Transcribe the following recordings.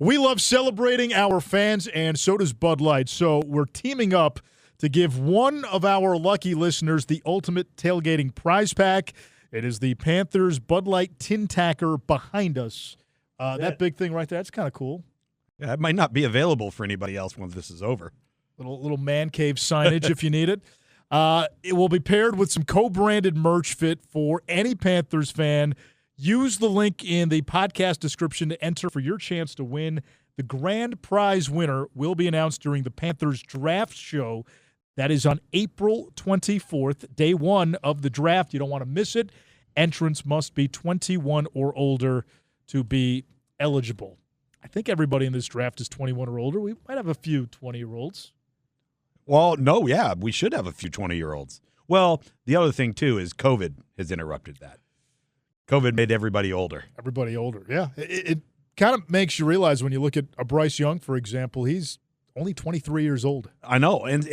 We love celebrating our fans, and so does Bud Light. So we're teaming up to give one of our lucky listeners the ultimate tailgating prize pack. It is the Panthers Bud Light tin tacker behind us. That big thing right there, that's kind of cool. Yeah, it might not be available for anybody else once this is over. Little man cave signage if you need it. It will be paired with some co-branded merch fit for any Panthers fan. Use the link in the podcast description to enter for your chance to win. The grand prize winner will be announced during the Panthers draft show. That is on April 24th, day one of the draft. You don't want to miss it. Entrants must be 21 or older to be eligible. I think everybody in this draft is 21 or older. We might have a few 20-year-olds. Well, no, yeah, we should have a few 20-year-olds. Well, the other thing, too, is COVID has interrupted that. COVID made everybody older. Everybody older, yeah. It kind of makes you realize when you look at a Bryce Young, for example, he's only 23 years old. I know, and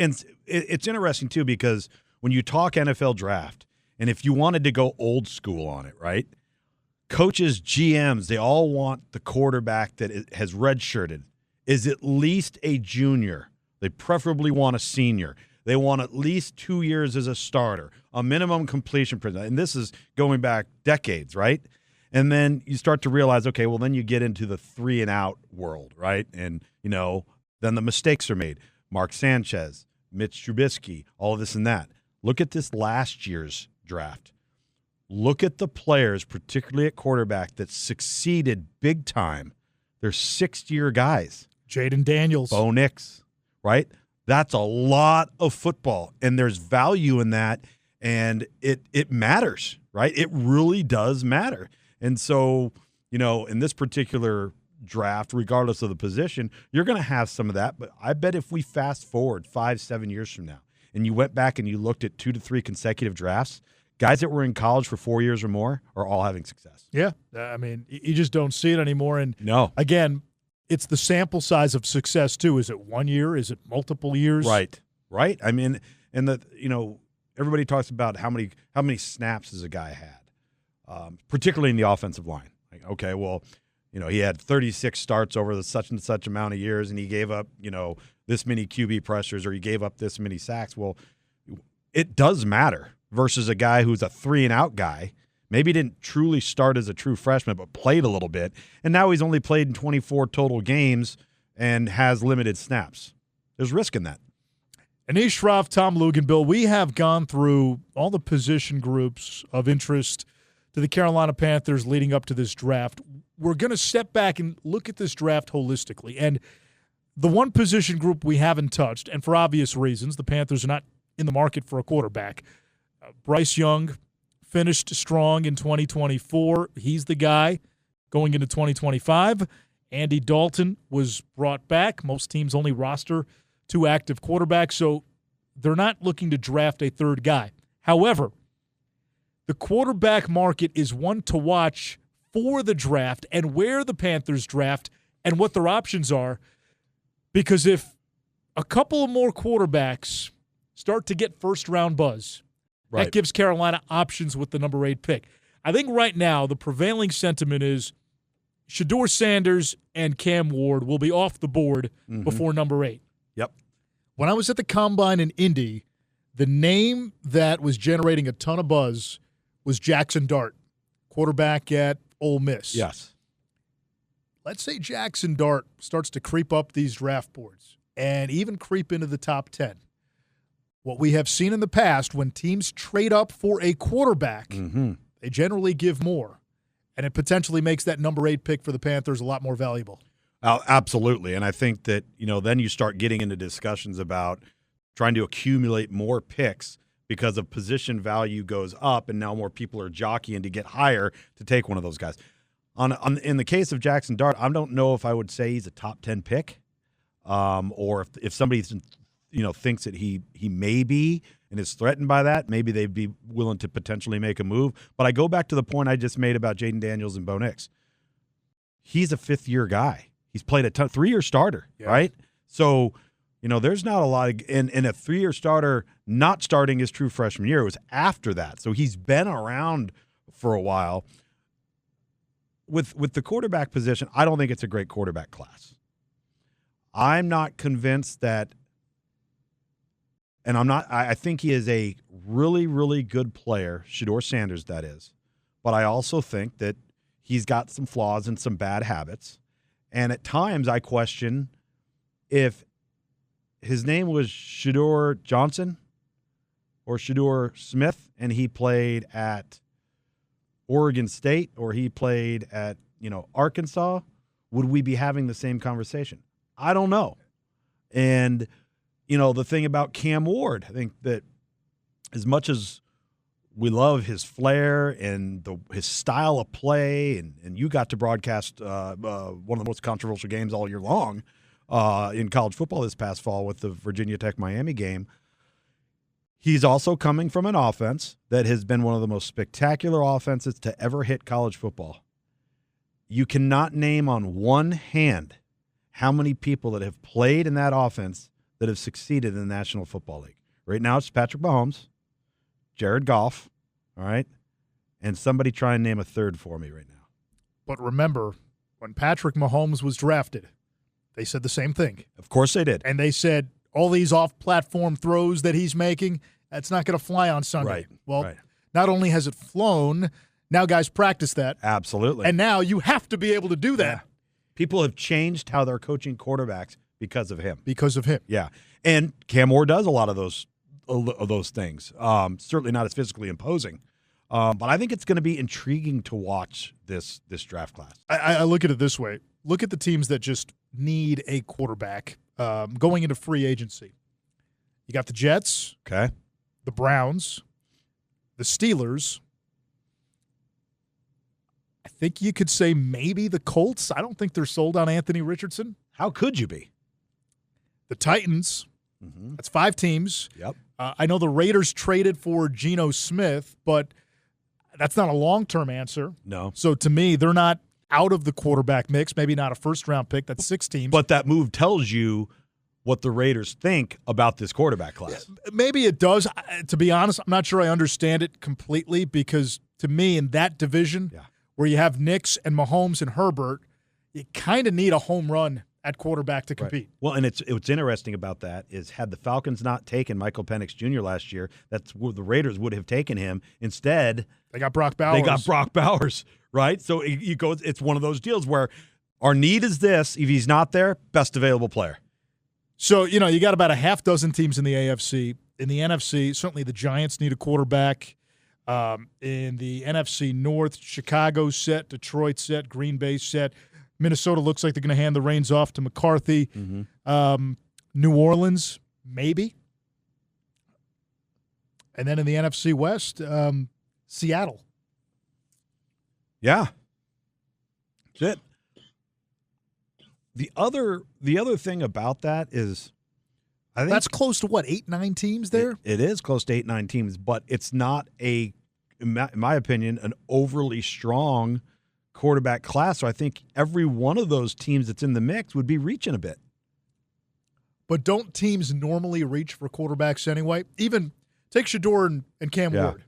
it's interesting, too, because when you talk NFL draft, and if you wanted to go old school on it, right, coaches, GMs, they all want the quarterback that has redshirted, is at least a junior. They preferably want a senior. They want at least 2 years as a starter, a minimum completion percentage. And this is going back decades, right? And then you start to realize, okay, well, then you get into the 3-and-out world, right? And, then the mistakes are made. Mark Sanchez, Mitch Trubisky, all of this and that. Look at this last year's draft. Look at the players, particularly at quarterback, that succeeded big time. They're sixth-year guys. Jaden Daniels. Bo Nix, right? That's a lot of football, and there's value in that, and it matters, right? It really does matter. And so, in this particular draft, regardless of the position, you're going to have some of that, but I bet if we fast forward 5-7 years from now, and you went back and you looked at 2 to 3 consecutive drafts, guys that were in college for 4 years or more are all having success. Yeah, I mean, you just don't see it anymore. And no, again, it's the sample size of success too. Is it 1 year? Is it multiple years? Right. I mean, and everybody talks about how many snaps has a guy had, particularly in the offensive line. Like, okay, well, he had 36 starts over the such and such amount of years, and he gave up, this many QB pressures, or he gave up this many sacks. Well, it does matter versus a guy who's a 3-and-out guy. Maybe didn't truly start as a true freshman, but played a little bit. And now he's only played in 24 total games and has limited snaps. There's risk in that. Anish Shroff, Tom Luginbill, we have gone through all the position groups of interest to the Carolina Panthers leading up to this draft. We're going to step back and look at this draft holistically. And the one position group we haven't touched, and for obvious reasons, the Panthers are not in the market for a quarterback. Bryce Young finished strong in 2024. He's the guy going into 2025. Andy Dalton was brought back. Most teams only roster 2 active quarterbacks, so they're not looking to draft a third guy. However, the quarterback market is one to watch for the draft and where the Panthers draft and what their options are, because if a couple of more quarterbacks start to get first-round buzz, that gives Carolina options with the number 8 pick. I think right now the prevailing sentiment is Shedeur Sanders and Cam Ward will be off the board before number 8. Yep. When I was at the Combine in Indy, the name that was generating a ton of buzz was Jackson Dart, quarterback at Ole Miss. Yes. Let's say Jackson Dart starts to creep up these draft boards and even creep into the top 10. What we have seen in the past, when teams trade up for a quarterback, they generally give more, and it potentially makes that number 8 pick for the Panthers a lot more valuable. Absolutely, and I think that then you start getting into discussions about trying to accumulate more picks because of position value goes up, and now more people are jockeying to get higher to take one of those guys. In the case of Jackson Dart, I don't know if I would say he's a top 10 pick, or if somebody's thinks that he may be and is threatened by that, maybe they'd be willing to potentially make a move. But I go back to the point I just made about Jaden Daniels and Bo Nix. He's a 5th-year guy. He's played a 3-year starter, right? So, there's not a lot of – and a 3-year starter not starting his true freshman year. It was after that. So he's been around for a while. with the quarterback position, I don't think it's a great quarterback class. I'm not convinced that, and I think he is a really, really good player, Shedeur Sanders, that is. But I also think that he's got some flaws and some bad habits. And at times I question if his name was Shedeur Johnson or Shedeur Smith and he played at Oregon State or he played at, Arkansas, would we be having the same conversation? I don't know. And, the thing about Cam Ward, I think that as much as we love his flair and his style of play, and you got to broadcast one of the most controversial games all year long in college football this past fall with the Virginia Tech-Miami game, he's also coming from an offense that has been one of the most spectacular offenses to ever hit college football. You cannot name on one hand how many people that have played in that offense that have succeeded in the National Football League. Right now it's Patrick Mahomes, Jared Goff, all right? And somebody try and name a third for me right now. But remember, when Patrick Mahomes was drafted, they said the same thing. Of course they did. And they said, all these off-platform throws that he's making, that's not going to fly on Sunday. Right. Well, not only has it flown, now guys practice that. Absolutely. And now you have to be able to do that. Yeah. People have changed how they're coaching quarterbacks because of him. Because of him. Yeah. And Cam Ward does a lot of those things. Certainly not as physically imposing. But I think it's going to be intriguing to watch this draft class. I look at it this way. Look at the teams that just need a quarterback going into free agency. You got the Jets, okay, the Browns, the Steelers. I think you could say maybe the Colts. I don't think they're sold on Anthony Richardson. How could you be? The Titans. Mm-hmm. That's 5 teams. Yep. I know the Raiders traded for Geno Smith, but that's not a long-term answer. No. So to me, they're not out of the quarterback mix, maybe not a first-round pick. That's 6 teams. But that move tells you what the Raiders think about this quarterback class. Maybe it does. To be honest, I'm not sure I understand it completely because to me in that division where you have Knicks and Mahomes and Herbert, you kind of need a home run at quarterback to compete. Right. Well, and what's interesting about that is had the Falcons not taken Michael Penix Jr. last year, that's where the Raiders would have taken him. Instead, they got Brock Bowers. Right? So it's one of those deals where our need is this. If he's not there, best available player. So, you got about a half dozen teams in the AFC. In the NFC, certainly the Giants need a quarterback. In the NFC North, Chicago set, Detroit set, Green Bay set. Minnesota looks like they're going to hand the reins off to McCarthy. Mm-hmm. New Orleans, maybe. And then in the NFC West, Seattle. Yeah. That's it. The other thing about that is I think that's close to what, 8-9 teams there? It is close to 8-9 teams, but it's not in my opinion, an overly strong quarterback class. So I think every one of those teams that's in the mix would be reaching a bit. But don't teams normally reach for quarterbacks anyway? Even take Shedeur and Cam Ward.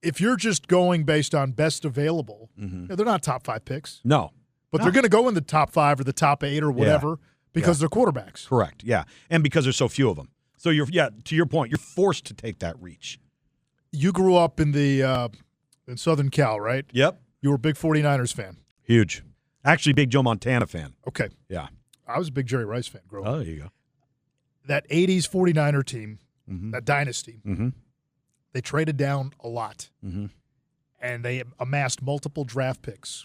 If you're just going based on best available, they're not top 5 picks. No. But they're going to go in the top 5 or the top 8 or whatever because they're quarterbacks. Correct, yeah. And because there's so few of them. So, to your point, you're forced to take that reach. You grew up in in Southern Cal, right? Yep. You were a big 49ers fan. Huge. Actually, big Joe Montana fan. Okay. Yeah. I was a big Jerry Rice fan growing up. Oh, there you go. That 80s 49er team, that dynasty, they traded down a lot. Mm-hmm. And they amassed multiple draft picks.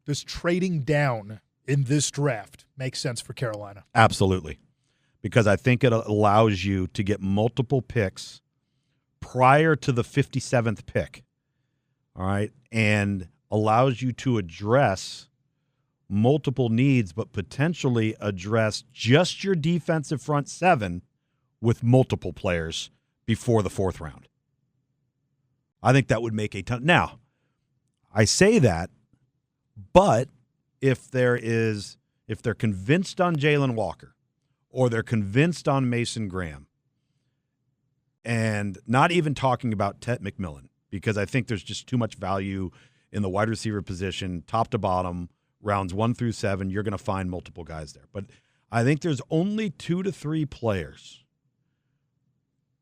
Does trading down in this draft make sense for Carolina? Absolutely. Because I think it allows you to get multiple picks prior to the 57th pick. All right? And allows you to address multiple needs, but potentially address just your defensive front 7 with multiple players before the 4th round. I think that would make a ton. Now, I say that, but if they're convinced on Jalen Walker or they're convinced on Mason Graham, and not even talking about Ted McMillan, because I think there's just too much value in the wide receiver position, top to bottom, rounds 1 through 7. You're going to find multiple guys there. But I think there's only 2 to 3 players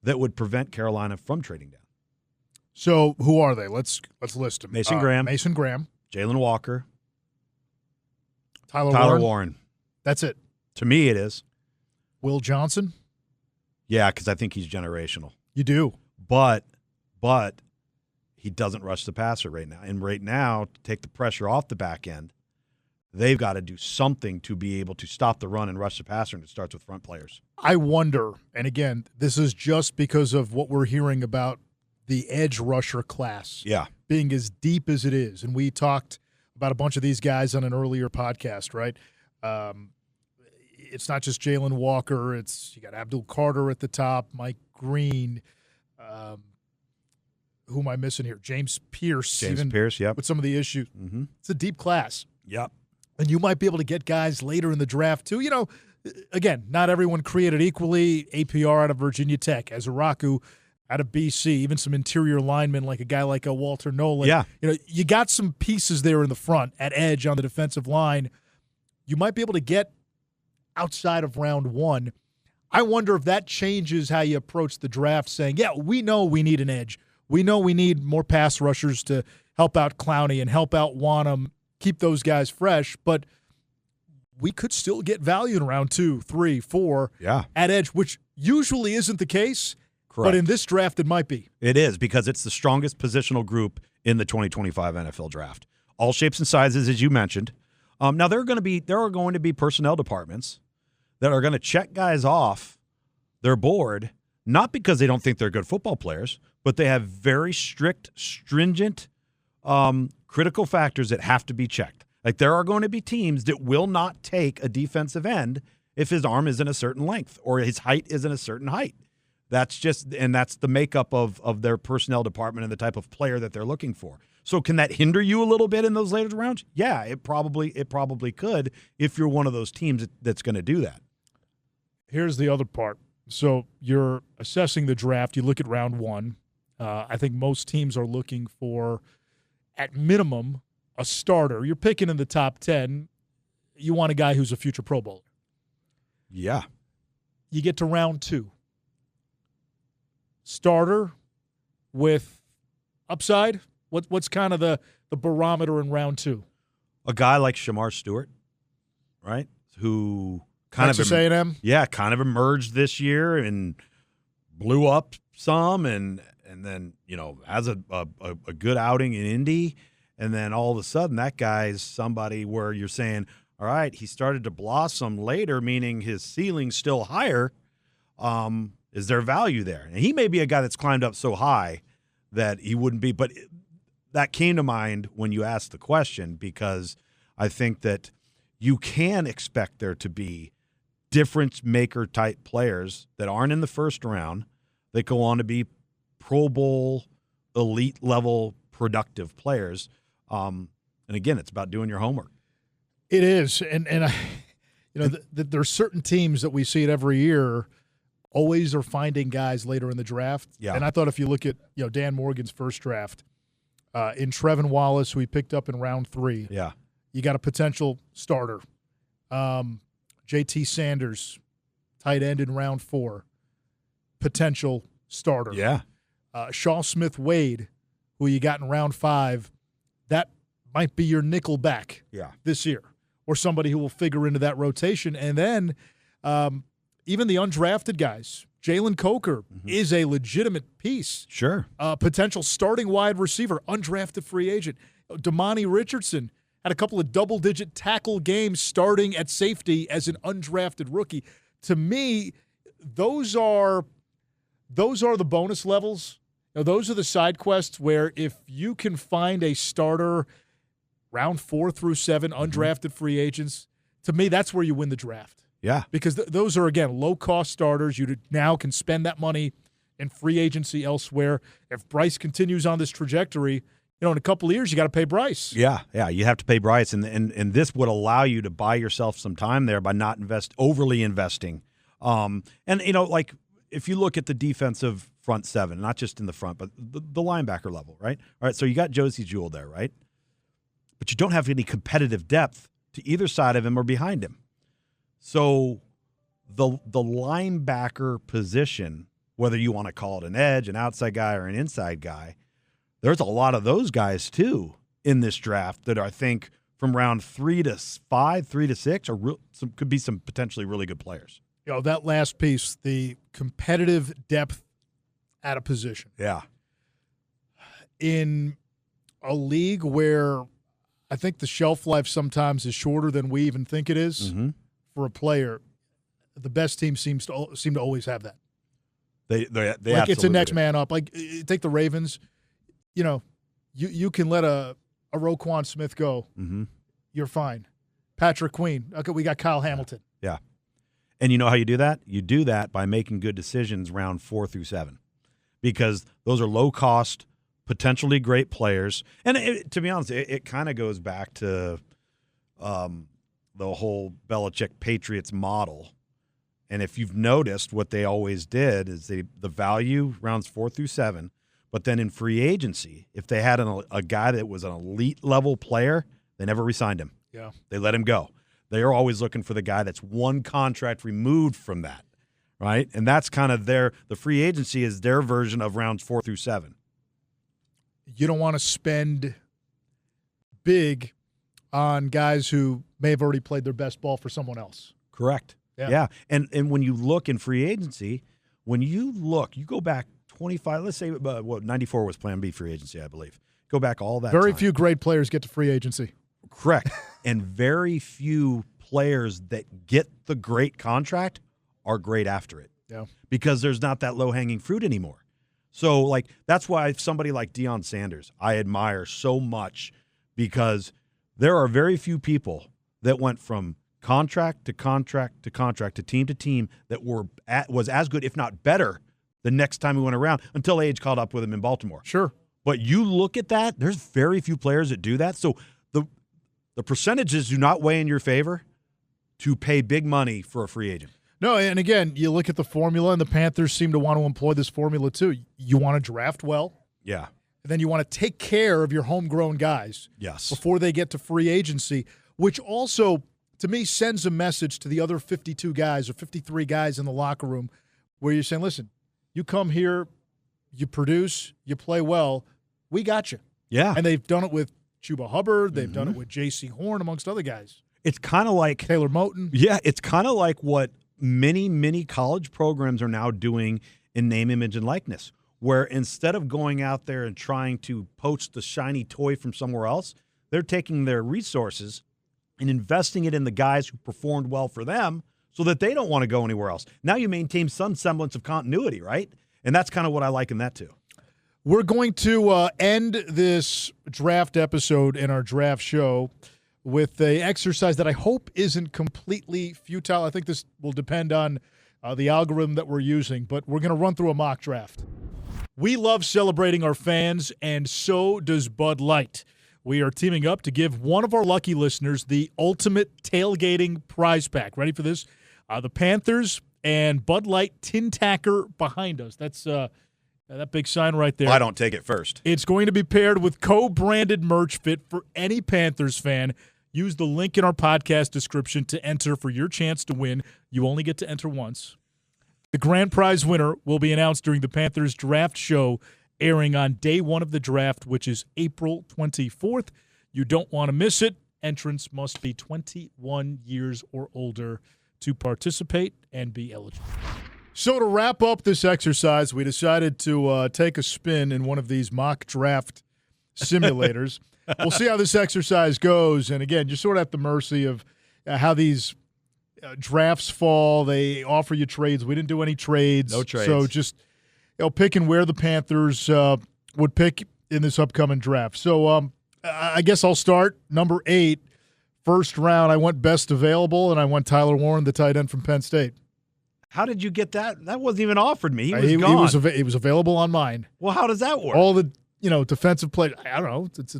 that would prevent Carolina from trading down. So who are they? Let's list them. Mason Graham. Jalen Walker. Tyler Warren. That's it. To me, it is. Will Johnson? Yeah, because I think he's generational. You do. But he doesn't rush the passer right now. And right now, to take the pressure off the back end, they've got to do something to be able to stop the run and rush the passer, and it starts with front players. I wonder, and again, this is just because of what we're hearing about the edge rusher class being as deep as it is. And we talked about a bunch of these guys on an earlier podcast, right? It's not just Jalen Walker. You got Abdul Carter at the top, Mike Green. Who am I missing here? James Pierce. Yep. With some of the issues. Mm-hmm. It's a deep class. Yep. And you might be able to get guys later in the draft, too. You know, again, not everyone created equally. APR out of Virginia Tech, Azaraku out of BC, even some interior linemen like a guy like a Walter Nolan. Yeah. You know, you got some pieces there in the front at edge on the defensive line. You might be able to get outside of round 1. I wonder if that changes how you approach the draft, saying, yeah, we know we need an edge. We know we need more pass rushers to help out Clowney and help out Wanham, keep those guys fresh, but we could still get value in round 2, 3, 4 at edge, which usually isn't the case. Correct. But in this draft, it might be. It is, because it's the strongest positional group in the 2025 NFL draft. All shapes and sizes, as you mentioned. Now, there are going to be personnel departments that are going to check guys off their board, not because they don't think they're good football players, but they have very strict, stringent, critical factors that have to be checked. Like, there are going to be teams that will not take a defensive end if his arm isn't a certain length or his height isn't a certain height. That's the makeup of their personnel department and the type of player that they're looking for. So can that hinder you a little bit in those later rounds? Yeah, it probably could if you're one of those teams that's going to do that. Here's the other part. So you're assessing the draft. You look at round 1. I think most teams are looking for, at minimum, a starter. You're picking in the top 10. You want a guy who's a future Pro Bowler. Yeah. You get to round 2. Starter with upside? What's kind of the barometer in round 2? A guy like Shamar Stewart, right? Who Texas A&M? Yeah, kind of emerged this year and blew up some and then, you know, has a good outing in Indy. And then all of a sudden that guy's somebody where you're saying, all right, he started to blossom later, meaning his ceiling's still higher. Is there value there? And he may be a guy that's climbed up so high that he wouldn't be. But that came to mind when you asked the question, because I think that you can expect there to be difference maker type players that aren't in the first round that go on to be Pro Bowl, elite level, productive players. And again, it's about doing your homework. It is, and I, you know, there are certain teams that we see it every year. Always are finding guys later in the draft. Yeah. And I thought if you look at, you know, Dan Morgan's first draft, in Trevin Wallace, who he picked up in round 3. Yeah. You got a potential starter. JT Sanders, tight end in round 4. Potential starter. Yeah. Shaw Smith-Wade, who you got in round 5, that might be your nickel back this year, or somebody who will figure into that rotation. And then even the undrafted guys, Jalen Coker is a legitimate piece. Sure. Potential starting wide receiver, undrafted free agent. Damani Richardson had a couple of double-digit tackle games starting at safety as an undrafted rookie. To me, those are the bonus levels. You know, those are the side quests where if you can find a starter round 4 through 7, undrafted free agents, to me, that's where you win the draft. Yeah. Because those are, again, low-cost starters. You now can spend that money in free agency elsewhere. If Bryce continues on this trajectory, you know, in a couple of years, you got to pay Bryce. Yeah, you have to pay Bryce, and this would allow you to buy yourself some time there by not overly investing. And, you know, like if you look at the defensive front seven, not just in the front, but the linebacker level, right? All right, so you got Josie Jewell there, right? But you don't have any competitive depth to either side of him or behind him. So the linebacker position, whether you want to call it an edge, an outside guy, or an inside guy, there's a lot of those guys too in this draft that I think from round 3 to 5, 3 to 6 could be some potentially really good players. You know, that last piece, the competitive depth at a position. Yeah. In a league where I think the shelf life sometimes is shorter than we even think it is for a player, the best team seem to always have that. They like it's a next man up. Like take the Ravens, you know, you can let a Roquan Smith go. Mm-hmm. You're fine. Patrick Queen. Okay, we got Kyle Hamilton. Yeah. And you know how you do that? You do that by making good decisions round 4 through 7, because those are low cost, potentially great players. And to be honest, it kind of goes back to the whole Belichick Patriots model. And if you've noticed, what they always did is the value rounds 4 through 7, but then in free agency, if they had a guy that was an elite level player, they never re-signed him. Yeah, they let him go. They are always looking for the guy that's one contract removed from that, right? And that's kind of the free agency is their version of rounds 4 through 7. You don't want to spend big on guys who may have already played their best ball for someone else. Correct. Yeah. And when you look in free agency, you go back 25, let's say 94 was Plan B free agency, I believe. Go back all that Very time. few great players get to free agency. Correct. And very few players that get the great contract are great after it. Yeah. Because there's not that low-hanging fruit anymore. So, like, that's why somebody like Deion Sanders I admire so much, because there are very few people that went from contract to contract to contract to team that was as good, if not better, the next time he went around until age caught up with him in Baltimore. Sure. But you look at that, there's very few players that do that. So the percentages do not weigh in your favor to pay big money for a free agent. No, and again, you look at the formula, and the Panthers seem to want to employ this formula too. You want to draft well. Yeah. And then you want to take care of your homegrown guys. Yes. Before they get to free agency, which also, to me, sends a message to the other 52 guys or 53 guys in the locker room where you're saying, listen, you come here, you produce, you play well, we got you. Yeah. And they've done it with Chuba Hubbard. They've done it with J.C. Horn, amongst other guys. It's kind of like Taylor Moton. Yeah, it's kind of like what many college programs are now doing in name, image, and likeness, where instead of going out there and trying to poach the shiny toy from somewhere else, they're taking their resources and investing it in the guys who performed well for them so that they don't want to go anywhere else. Now you maintain some semblance of continuity, right? And that's kind of what I like in that too. We're going to end this draft episode in our draft show with an exercise that I hope isn't completely futile. I think this will depend on the algorithm that we're using, but we're going to run through a mock draft. We love celebrating our fans, and so does Bud Light. We are teaming up to give one of our lucky listeners the ultimate tailgating prize pack. Ready for this? The Panthers and Bud Light tin tacker behind us. That's that big sign right there. I don't take it first. It's going to be paired with co-branded merch fit for any Panthers fan. Use the link in our podcast description to enter for your chance to win. You only get to enter once. The grand prize winner will be announced during the Panthers draft show, airing on day 1 of the draft, which is April 24th. You don't want to miss it. Entrants must be 21 years or older to participate and be eligible. So to wrap up this exercise, we decided to take a spin in one of these mock draft simulators. We'll see how this exercise goes. And again, you're sort of at the mercy of how these drafts fall. They offer you trades. We didn't do any trades. No trades. So just picking where the Panthers would pick in this upcoming draft. So I guess I'll start. Number 8, first round, I went best available, and I went Tyler Warren, the tight end from Penn State. How did you get that? That wasn't even offered me. He was gone. He was available on mine. Well, how does that work? All the defensive play. I don't know. It's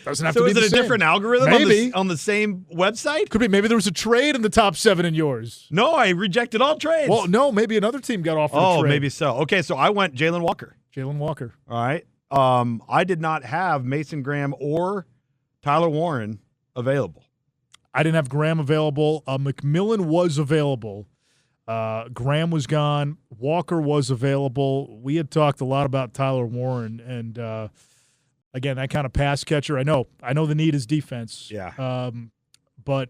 Doesn't have So to be is the it a same. different algorithm Maybe. on the same website? Could be. Maybe there was a trade in the top 7 in yours. No, I rejected all trades. Well, no, maybe another team got offered a Oh, trade. maybe so. Okay, so I went Jalen Walker. Jalen Walker. All right. I did not have Mason Graham or Tyler Warren available. I didn't have Graham available. McMillan was available. Graham was gone. Walker was available. We had talked a lot about Tyler Warren, and again, that kind of pass catcher. I know the need is defense. Yeah. But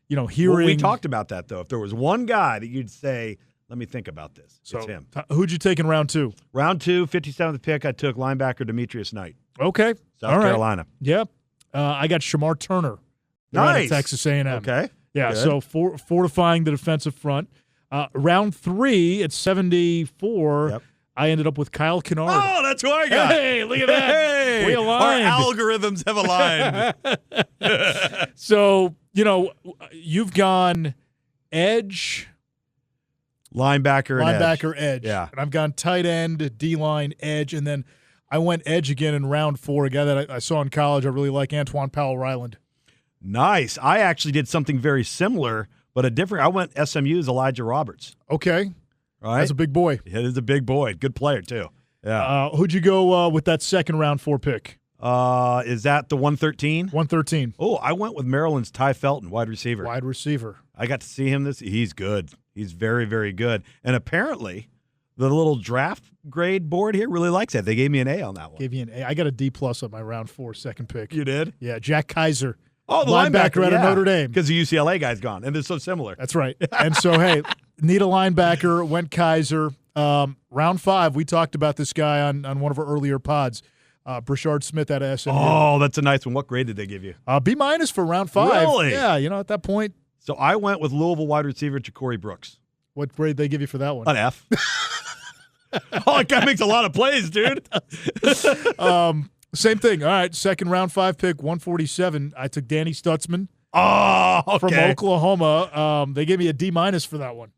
hearing Well, we talked about that though. If there was one guy that you'd say, "Let me think about this," it's him. Who'd you take in round 2? Round 2, 57th pick. I took linebacker Demetrius Knight, Okay, South Carolina. Yep. I got Shamar Turner. Nice. Out of Texas A&M. Okay. Yeah. Good. So fortifying the defensive front. Round 3 at 74. Yep. I ended up with Kyle Kennard. Oh, that's who I got. Hey, look at that. Hey, We aligned. Our algorithms have aligned. So, you've gone edge, Linebacker, edge. Yeah. And I've gone tight end, D-line, edge, and then I went edge again in round 4. A guy that I saw in college I really like, Antoine Powell-Ryland. Nice. I actually did something very similar, but a different. I went SMU's Elijah Roberts. Okay. Right. That's a big boy. Yeah, he's a big boy. Good player, too. Yeah. Who'd you go with that second round 4 pick? Is that the 113? 113. Oh, I went with Maryland's Ty Felton, wide receiver. Wide receiver. I got to see him He's good. He's very, very good. And apparently, the little draft grade board here really likes that. They gave me an A on that one. Gave you an A. I got a D+ on my round 4 second pick. You did? Yeah, Jack Kaiser. Oh, the linebacker out of Notre Dame. Because the UCLA guy's gone, and they're so similar. That's right. And so, hey, need a linebacker, went Kaiser. Round 5, we talked about this guy on one of our earlier pods, Brashard Smith out of SMU. Oh, that's a nice one. What grade did they give you? B- for round 5. Really? Yeah, at that point. So I went with Louisville wide receiver Ja'Cory Brooks. What grade they give you for that one? An F. Oh, that guy makes a lot of plays, dude. Same thing. All right, second round 5 pick, 147. I took Danny Stutzman Okay. from Oklahoma. They gave me a D- for that one.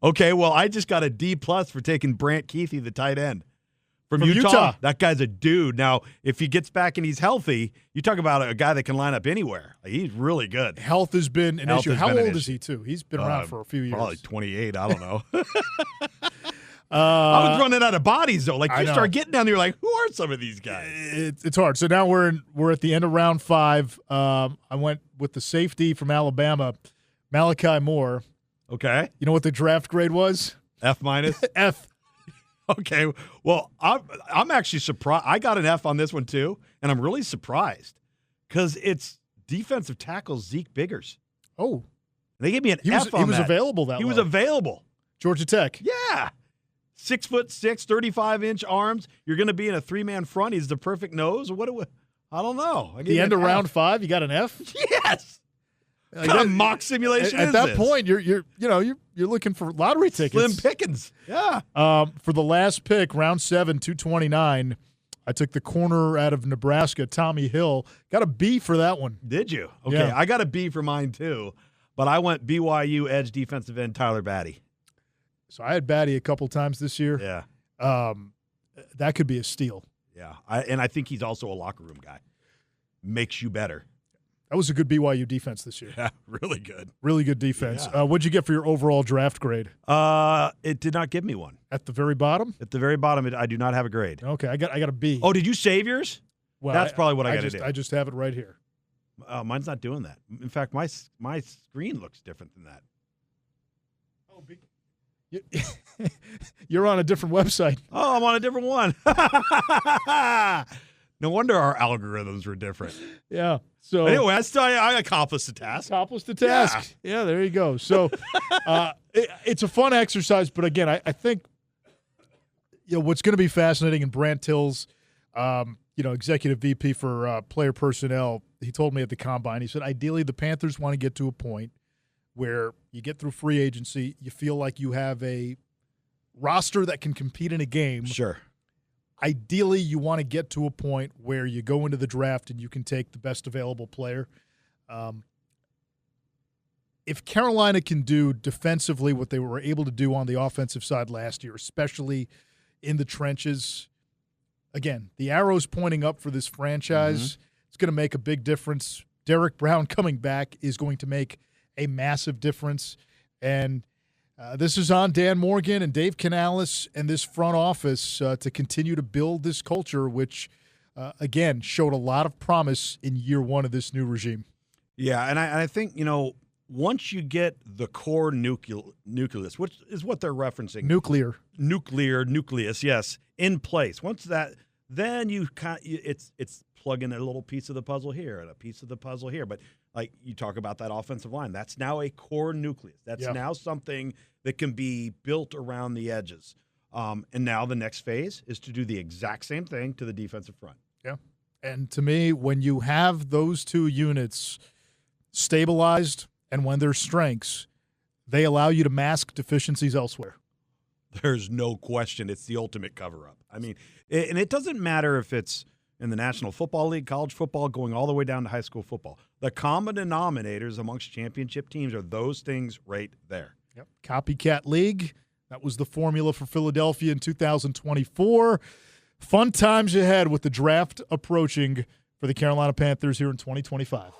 Okay, well, I just got a D+ for taking Brant Keithy, the tight end. From Utah. That guy's a dude. Now, if he gets back and he's healthy, you talk about a guy that can line up anywhere. He's really good. Health has been an issue. How old is he, too? He's been around for a few years. Probably 28. I don't know. I was running out of bodies, though. Like, you start getting down there, you're like, who are some of these guys? It's hard. So now we're at the end of round 5. I went with the safety from Alabama, Malachi Moore. Okay. You know what the draft grade was? F-? F. Okay. Well, I'm actually surprised. I got an F on this one, too, and I'm really surprised because it's defensive tackle Zeke Biggers. Oh. They gave me an F on that. He was available that He low. was available. Georgia Tech. Yeah. 6'6", 35-inch arms. You're going to be in a 3-man front. He's the perfect nose. What? I don't know. The end of round 5, you got an F? Yes. Like What kind of mock simulation at is that this? point, you're looking for lottery tickets. Slim pickings. Yeah. For the last pick, round 7, 229, I took the corner out of Nebraska, Tommy Hill. Got a B for that one. Did you? Okay. Yeah. I got a B for mine, too. But I went BYU edge defensive end Tyler Batty. So I had Batty a couple times this year. Yeah. That could be a steal. Yeah. I think he's also a locker room guy. Makes you better. That was a good BYU defense this year. Yeah, really good. Really good defense. Yeah. What'd you get for your overall draft grade? It did not give me one. At the very bottom? At the very bottom, I do not have a grade. Okay, I got a B. Oh, did you save yours? Well, That's probably what I got to do. I just have it right here. Mine's not doing that. In fact, my screen looks different than that. Oh, you're on a different website. Oh, I'm on a different one. No wonder our algorithms were different. Yeah. So anyway, I accomplished the task. Accomplished the task. Yeah, there you go. So it's a fun exercise, but again, I think what's going to be fascinating, and Brant Tills, executive VP for player personnel, he told me at the Combine, he said, ideally the Panthers want to get to a point where you get through free agency, you feel like you have a roster that can compete in a game. Sure. Ideally, you want to get to a point where you go into the draft and you can take the best available player. If Carolina can do defensively what they were able to do on the offensive side last year, especially in the trenches, again, the arrow's pointing up for this franchise. It's going to make a big difference. Derek Brown coming back is going to make a massive difference. And this is on Dan Morgan and Dave Canales and this front office to continue to build this culture, which, again, showed a lot of promise in year one of this new regime. Yeah, and I think, once you get the core nucleus, which is what they're referencing. Nucleus, yes, in place. Once that, then it's plugging a little piece of the puzzle here and a piece of the puzzle here. But like you talk about that offensive line, that's now a core nucleus. That's now something that can be built around the edges. And now the next phase is to do the exact same thing to the defensive front. Yeah. And to me, when you have those two units stabilized and when they're strengths, they allow you to mask deficiencies elsewhere. There's no question it's the ultimate cover-up. I mean, and it doesn't matter if it's in the National Football League, college football, going all the way down to high school football. The common denominators amongst championship teams are those things right there. Yep. Copycat League. That was the formula for Philadelphia in 2024. Fun times ahead with the draft approaching for the Carolina Panthers here in 2025.